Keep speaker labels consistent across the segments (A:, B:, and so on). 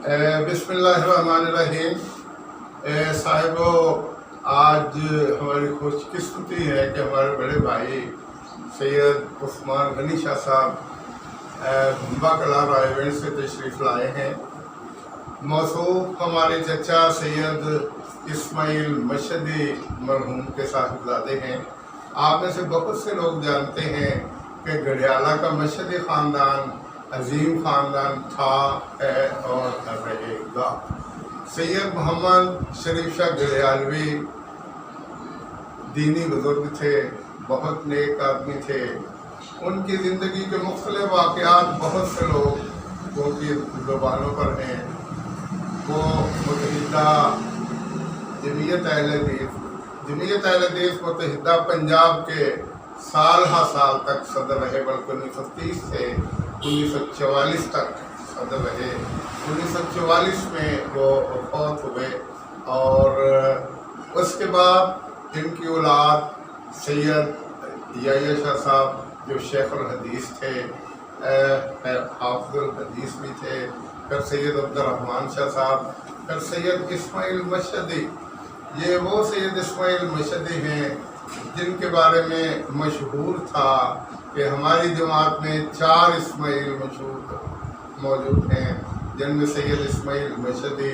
A: बिस्मिल्लाहिर्रहमानिर्रहीम। साहिबो, आज हमारी खुश किस्मती है कि हमारे बड़े भाई सैयद उस्मान गनी शाह साहब भंबा कला रायगढ़ से तशरीफ़ लाए हैं। मौसूफ हमारे चचा सैयद इस्माइल मशदी मरहूम के साहिबजादे हैं। आप में से बहुत से लोग जानते हैं कि गढ़ियाला का मशदी ख़ानदान अजीम ख़ानदान था, है और रहेगा। सैयद मोहम्मद शरीफ शाह गढ़ियालवी दीनी बुजुर्ग थे, बहुत नेक आदमी थे। उनकी ज़िंदगी के मुख्तलिफ वाक़यात बहुत से लोग उनकी ज़ुबानों पर हैं। वो मुत्तहिदा जमीयत अहले हदीस मुत्तहिदा पंजाब के साल हा साल तक सदर रहे, बल्कि 1930 से 1944 तक सदर रहे। 1944 में वो फौत हुए और उसके बाद इनकी औलाद सैयद याह्या शाह साहब जो शेखुल हदीस थे, हाफिजुल हदीस भी थे, फिर सैयद अब्दुर्रहमान शाह साहब, फिर सैयद इस्माइल मशदी। ये वो सैयद इस्माइल मशदी हैं जिनके बारे में मशहूर था कि हमारी जमात में 4 इस्माइल मौजूद हैं, जिनमें सैयद इस्माइल मशदी,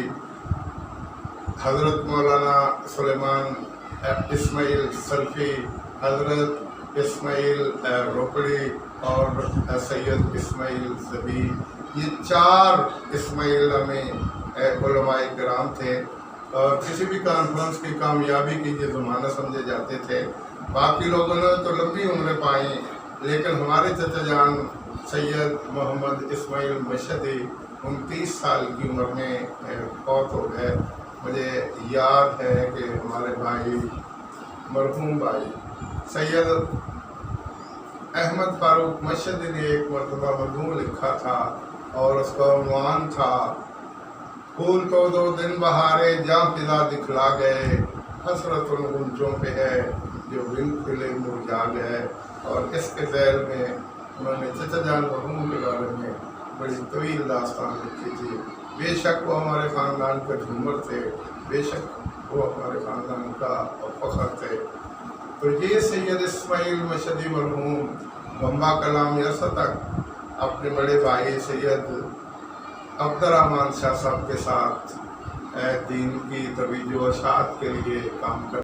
A: हज़रत मौलाना सुलेमान इस्माइल सल्फ़ी, हज़रत इस्माइल रोकड़ी और सैयद इस्माइल ज़बी। ये 4 इस्माइल में उलमाए किराम थे और किसी भी कॉन्फ्रेंस की कामयाबी की ये ज़माना समझे जाते थे। बाकी लोगों ने तो लंबी उम्रें पाई, लेकिन हमारे चचा जान सैयद मोहम्मद इस्माइल मशदी 29 साल की उम्र में फौत हो गए। मुझे याद है कि हमारे भाई मरहूम भाई सैयद अहमद फारूक मशदी ने एक मरतबा मजमू लिखा था और उसका उन्वान था, फूल तो 2 दिन बहारे जहाँ फिजा दिखला गए, हसरत उन गुंजों पे है जो बिन खिले मुरझा गए। और इसके ज़ैल में उन्होंने चचा जान मरहूम के बारे में बड़ी तवील दास्तान लिखी थी। बेशक वो हमारे ख़ानदान के झूमर थे, बेशक वो हमारे ख़ानदान का फ़ख्र थे। तो ये सैयद इस्माइल मशदी मरहूम भंबा कलाम अरसा तक अपने बड़े भाई सैयद अब्दुर्रहमान शाह साहब के साथ दीन की तवीज़ व अशाअत के लिए काम कर